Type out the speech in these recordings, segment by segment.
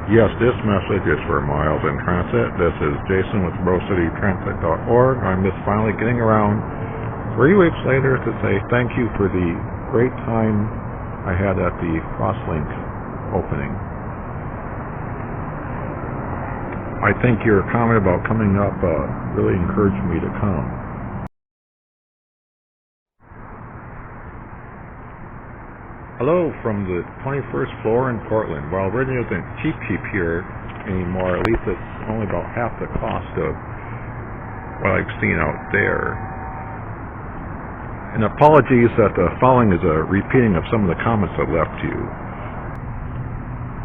Yes, this message is for Miles in Transit. This is Jason with RoseCityTransit.org. I'm just finally getting around 3 weeks later to say thank you for the great time I had at the Crosslink opening. I think your comment about coming up really encouraged me to come. Hello from the 21st floor in Portland. Well, Reading isn't cheap here anymore. At least it's only about half the cost of what I've seen out there. And apologies that the following is a repeating of some of the comments I left you.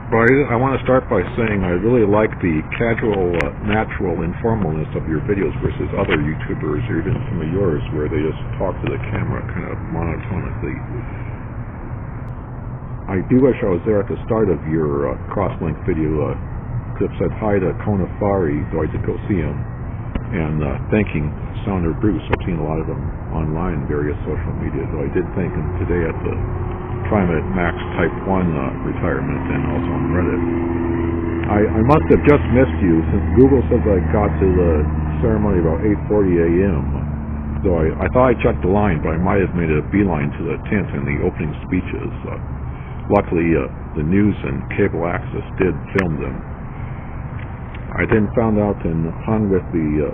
But I want to start by saying I really like the casual, natural informalness of your videos versus other YouTubers, or even some of yours, where they just talk to the camera kind of monotonically. I do wish I was there at the start of your Crosslink video. Clip said hi to Kona Fari, though I did go see him, and thanking Sounder Bruce. I've seen a lot of them online in various social media, though I did thank him today at the Trimet Max Type 1 retirement and also on Reddit. I must have just missed you, since Google says I got to the ceremony about 8:40 a.m. So I thought I checked the line, but I might have made a beeline to the tent and the opening speeches. Luckily, the news and cable access did film them. I then found out and hung with the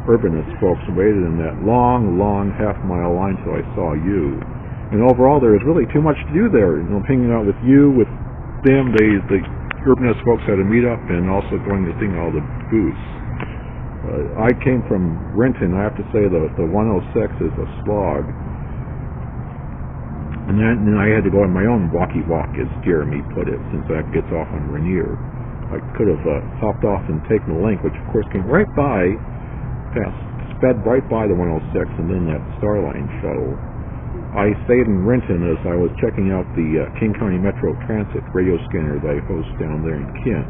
Urbanist folks and waited in that long half-mile line till I saw you. And overall, there was really too much to do there. Hanging out with you, with them, the Urbanist folks had a meetup, and also going to see all the booths. I came from Renton. I have to say the 106 is a slog. And then I had to go on my own walkie-walk, as Jeremy put it, since that gets off on Rainier. I could have hopped off and taken the link, which of course came right by, sped right by the 106 and then that Starline shuttle. I stayed in Renton as I was checking out the King County Metro Transit radio scanner that I host down there in Kent.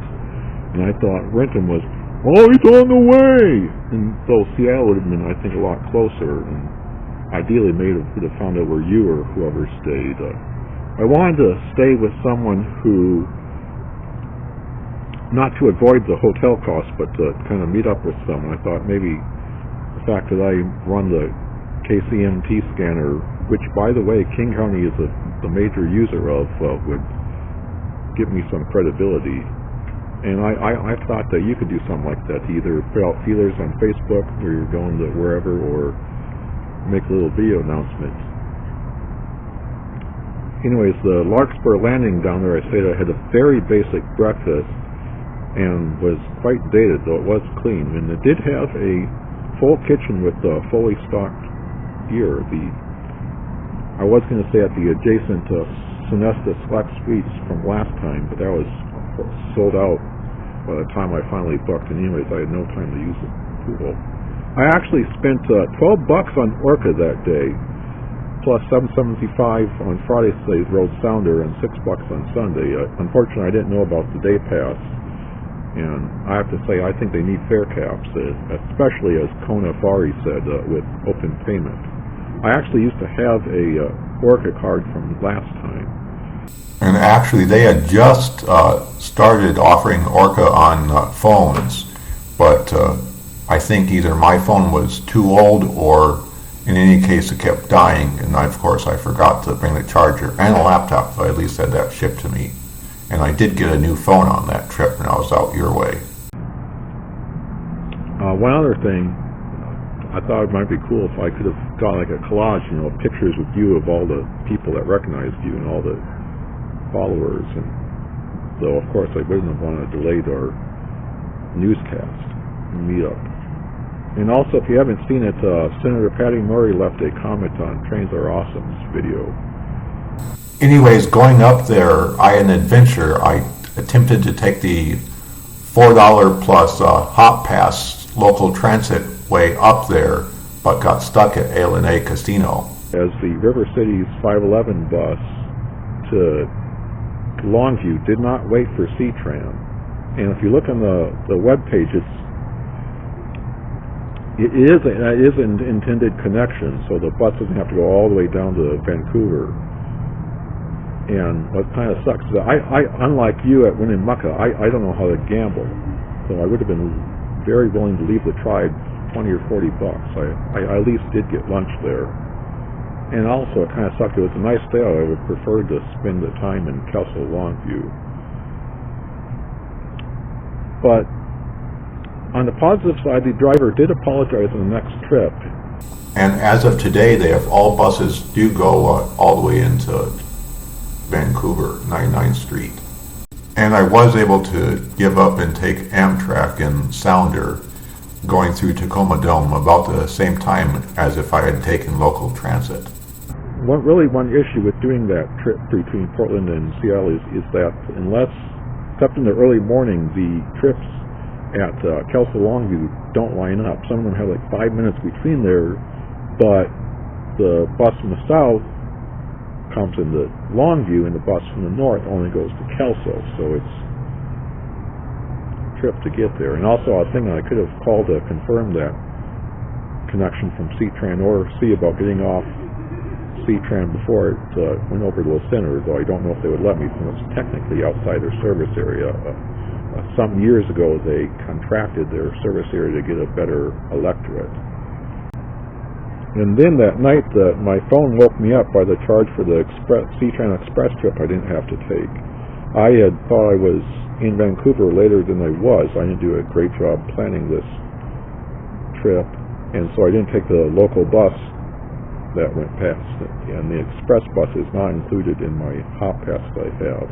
And I thought Renton was, oh, he's on the way! And so Seattle would have been, I think, a lot closer. And ideally, could have found out where you or whoever stayed. I wanted to stay with someone who, not to avoid the hotel costs, but to kind of meet up with someone. I thought maybe the fact that I run the KCMT scanner, which, by the way, King County is the major user of, would give me some credibility. And I thought that you could do something like that, to either put out feelers on Facebook, where you're going to wherever, or make a little video announcement. Anyways, the Larkspur landing down there, I stayed. I had a very basic breakfast and was quite dated, though it was clean. And it did have a full kitchen with fully stocked gear. I was going to stay at the adjacent Sonesta Select Suites from last time, but that was sold out by the time I finally booked. And anyways, I had no time to use the pool. I actually spent $12 on Orca that day, plus $7.75 on Friday Slave Road Sounder and $6 on Sunday. Unfortunately, I didn't know about the day pass, and I have to say I think they need fare caps, especially as Kona Fari said, with open payment. I actually used to have a Orca card from last time. And actually, they had just started offering Orca on phones, but I think either my phone was too old, or in any case it kept dying, and of course I forgot to bring the charger and a laptop, so I at least had that shipped to me. And I did get a new phone on that trip when I was out your way. One other thing, I thought it might be cool if I could have got like a collage, pictures with you of all the people that recognized you and all the followers. And so of course I wouldn't have wanted to delay our newscast and meetup. And also, if you haven't seen it, Senator Patty Murray left a comment on Trains Are Awesome's video. Anyways, going up there, I had an adventure. I attempted to take the $4 plus Hop Pass local transit way up there, but got stuck at ALNA Casino. As the River City's 511 bus to Longview did not wait for C-Tran. And if you look on the web page, it is an intended connection, so the bus doesn't have to go all the way down to Vancouver. And what kind of sucks is that I unlike you at Winnemucca, I don't know how to gamble. So I would have been very willing to leave the tribe $20 or $40. I at least did get lunch there. And also it kind of sucked. It was a nice day out. I would prefer to spend the time in Kelso Longview. But on the positive side, the driver did apologize on the next trip. And as of today, they have all buses do go all the way into Vancouver, 99th Street. And I was able to give up and take Amtrak in Sounder, going through Tacoma Dome about the same time as if I had taken local transit. One issue with doing that trip between Portland and Seattle is that unless, except in the early morning, the trips at Kelso Longview don't line up. Some of them have like 5 minutes between there, but the bus from the south comes into Longview and the bus from the north only goes to Kelso, so it's a trip to get there. And also I think I could have called to confirm that connection from C-Tran or see about getting off C-Tran before it went over to the center, though I don't know if they would let me because it's technically outside their service area. Some years ago they contracted their service area to get a better electorate. And then that night, my phone woke me up by the charge for the C-Tran Express trip I didn't have to take. I had thought I was in Vancouver later than I was. I didn't do a great job planning this trip, and so I didn't take the local bus that went past it. And the express bus is not included in my hop pass that I have.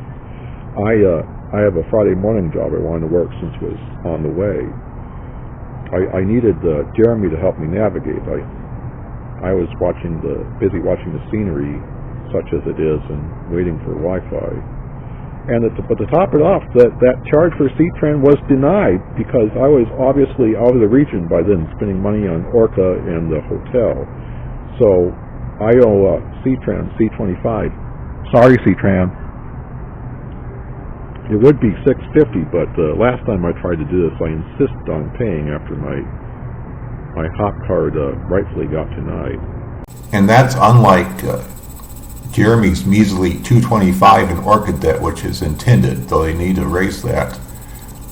I have a Friday morning job I wanted to work since it was on the way. I needed Jeremy to help me navigate. I was busy watching the scenery, such as it is, and waiting for Wi-Fi. But to top it off, that charge for C-Tran was denied because I was obviously out of the region by then, spending money on Orca and the hotel. So I owe C-Tran, C25. Sorry, C-Tran. It would be $6.50, but last time I tried to do this, I insisted on paying after my hop card rightfully got denied. And that's unlike Jeremy's measly $2.25 in Orca debt, which is intended, though they need to raise that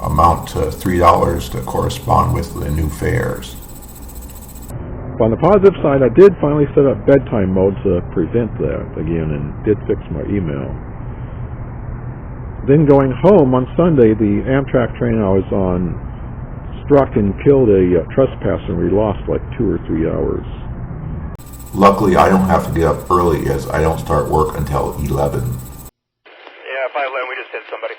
amount to $3 to correspond with the new fares. On the positive side, I did finally set up bedtime mode to prevent that again and did fix my email. Then going home on Sunday, the Amtrak train I was on struck and killed a trespasser, and we lost like 2 or 3 hours. Luckily, I don't have to get up early as I don't start work until 11. Yeah, 511, we just hit somebody.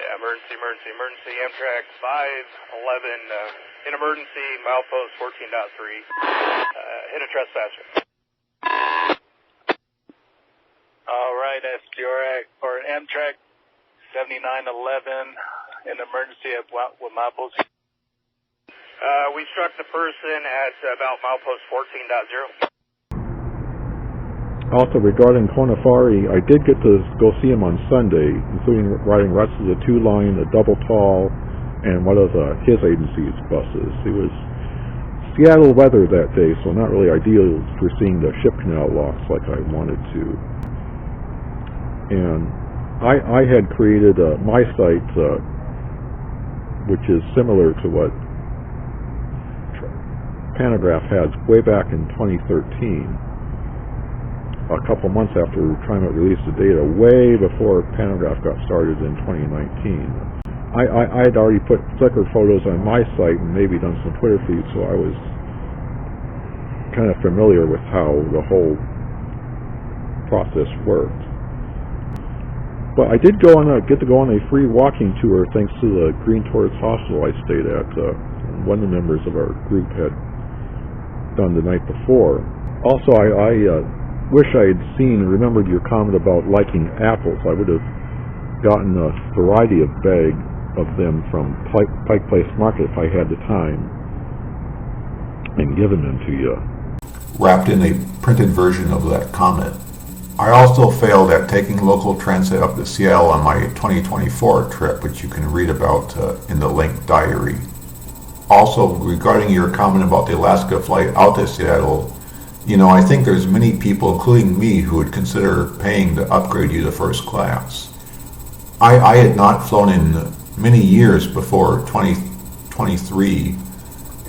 Yeah, emergency, Amtrak 511, in emergency, milepost 14.3, hit a trespasser. All right, SDR or Amtrak 7911 in emergency at what milepost? We struck the person at about milepost 14.0. Also, regarding Konafari, I did get to go see him on Sunday, including riding rest of the 2 line, the double tall, and one of his agency's buses. It was Seattle weather that day, so not really ideal for seeing the ship canal locks like I wanted to. And I had created my site, which is similar to what Panagraph had way back in 2013, a couple months after TriMet released the data, way before Panagraph got started in 2019. I had already put Flickr photos on my site and maybe done some Twitter feeds, so I was kind of familiar with how the whole process worked. But I did get to go on a free walking tour thanks to the Green Tourist hostel I stayed at. One of the members of our group had done the night before. Also, I wish I had remembered your comment about liking apples. I would have gotten a variety of bag of them from Pike Place Market if I had the time and given them to you. Wrapped in a printed version of that comment. I also failed at taking local transit up to Seattle on my 2024 trip, which you can read about in the link diary. Also, regarding your comment about the Alaska flight out to Seattle, You know, I think there's many people, including me, who would consider paying to upgrade you to first class. I had not flown in many years before 2023,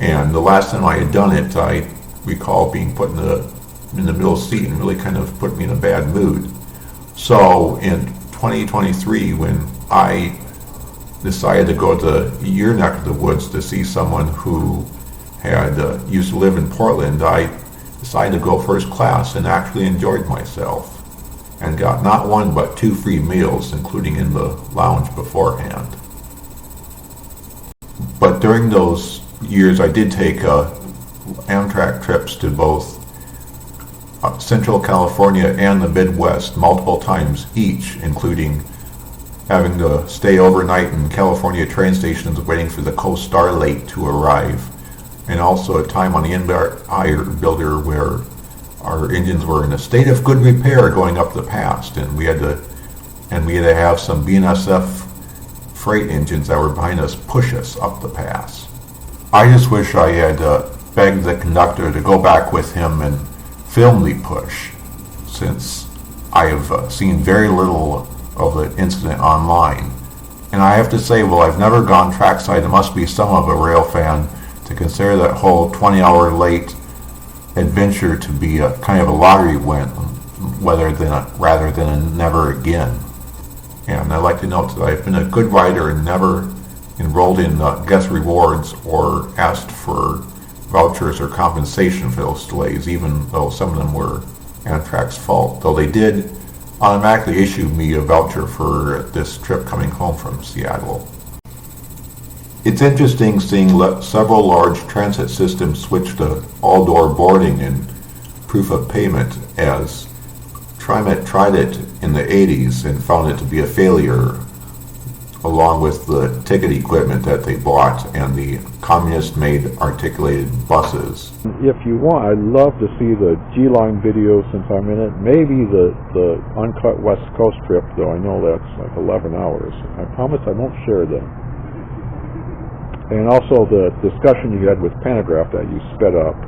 and the last time I had done it, I recall being put in the middle seat and really kind of put me in a bad mood. So in 2023, when I decided to go to your neck of the woods to see someone who had used to live in Portland, I decided to go first class and actually enjoyed myself and got not one but 2 free meals, including in the lounge beforehand. But during those years, I did take Amtrak trips to both Central California and the Midwest multiple times each, including having to stay overnight in California train stations waiting for the Coast Starlight to arrive, and also a time on the Empire Builder where our engines were in a state of good repair going up the pass, and we had to have some BNSF freight engines that were behind us push us up the pass. I just wish I had begged the conductor to go back with him and film the push, since I have seen very little of the incident online. And I have to say, well, I've never gone trackside. It must be some of a rail fan to consider that whole 20-hour late adventure to be a kind of a lottery win, rather than a never again. And I'd like to note that I've been a good rider and never enrolled in guest rewards or asked for vouchers or compensation for those delays, even though some of them were Amtrak's fault, though they did automatically issue me a voucher for this trip coming home from Seattle. It's interesting seeing several large transit systems switch to all-door boarding and proof of payment, as TriMet tried it in the 80s and found it to be a failure, along with the ticket equipment that they bought and the communist-made articulated buses. If you want, I'd love to see the G-Line video since I'm in it. Maybe the uncut West Coast trip, though I know that's like 11 hours. I promise I won't share them. And also the discussion you had with Panagraph that you sped up,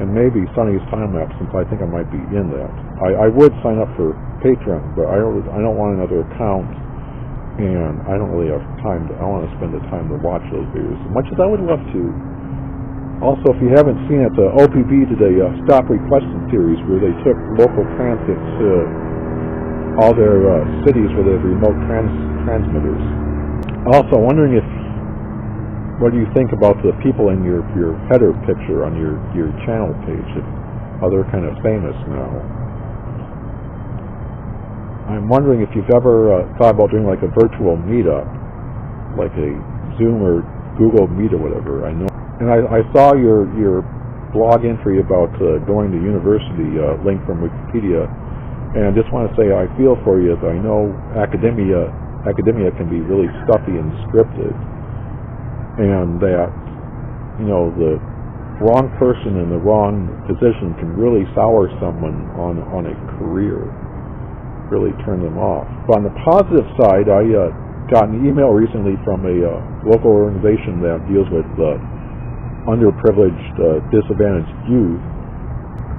and maybe Sonny's time lapse, since I think I might be in that. I would sign up for Patreon, but I don't want another account, and I don't really have time I want to spend the time to watch those videos as much as I would love to. Also, if you haven't seen it, OPB did a Stop Requesting series where they took local transit to all their cities where they have remote transmitters. Also, wondering what do you think about the people in your header picture on your channel page? They're kind of famous now. I'm wondering if you've ever thought about doing like a virtual meetup, like a Zoom or Google Meet or whatever. I know, and I saw your blog entry about going to university, link from Wikipedia, and I just want to say I feel for you. I know academia can be really stuffy and scripted, and that the wrong person in the wrong position can really sour someone on a career. Really turn them off. But on the positive side, I got an email recently from a local organization that deals with underprivileged, disadvantaged youth,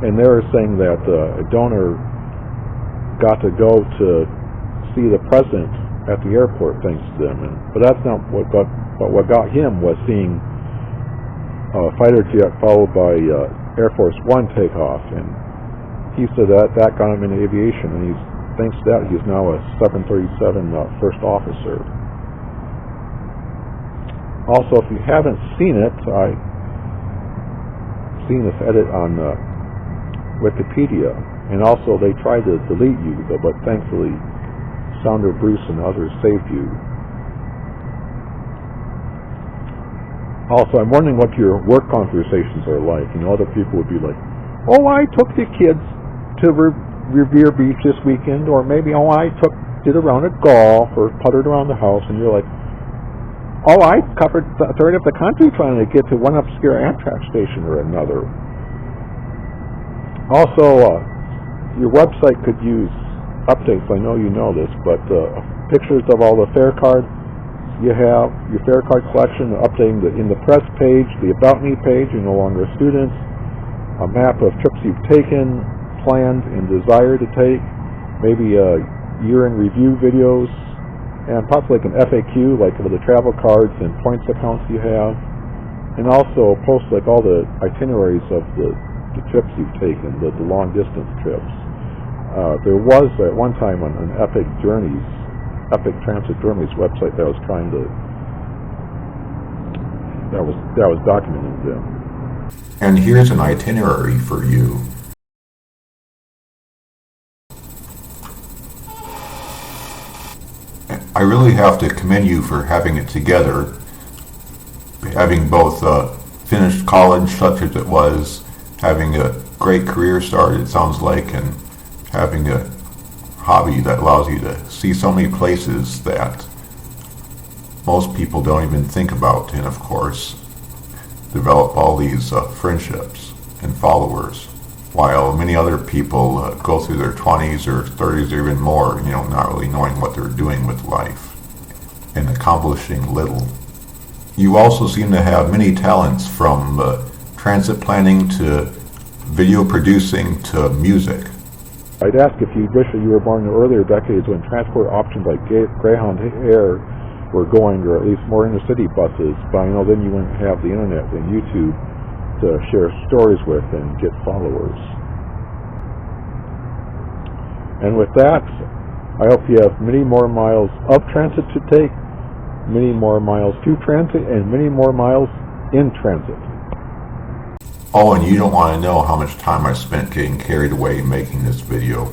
and they were saying that a donor got to go to see the president at the airport thanks to them. But that's not what got him was seeing a fighter jet followed by Air Force One takeoff, and he said that got him into aviation, and thanks to that, he's now a 737 first officer. Also, if you haven't seen it, I've seen this edit on Wikipedia, and also they tried to delete you, but thankfully Sounder Bruce and others saved you. Also, I'm wondering what your work conversations are like. Other people would be like, "Oh, I took the kids to Revere Beach this weekend," or maybe, I did a round of golf or puttered around the house, and you're like, I covered a third of the country trying to get to one obscure Amtrak station or another. Also, your website could use updates. I know you know this, but pictures of all the fare cards you have, your fare card collection, updating in the press page, the About Me page, you're no longer students. a map of trips you've taken, planned, and desire to take, maybe year in review videos, and possibly like an FAQ, like with the travel cards and points accounts you have, and also post like all the itineraries of the trips you've taken, the long distance trips. There was at one time on an Epic Transit Journeys website that was trying to that was documenting them. And here's an itinerary for you. I really have to commend you for having it together, having both finished college such as it was, having a great career start it sounds like, and having a hobby that allows you to see so many places that most people don't even think about, and of course develop all these friendships and followers, while many other people go through their 20s or 30s or even more, not really knowing what they're doing with life and accomplishing little. You also seem to have many talents, from transit planning to video producing to music. I'd ask if you wish that you were born in the earlier decades when transport options like Greyhound Air were going, or at least more inner-city buses, but then you wouldn't have the internet and YouTube to share stories with and get followers. And with that, I hope you have many more miles of transit to take, many more miles to transit, and many more miles in transit. Oh, and you don't want to know how much time I spent getting carried away making this video.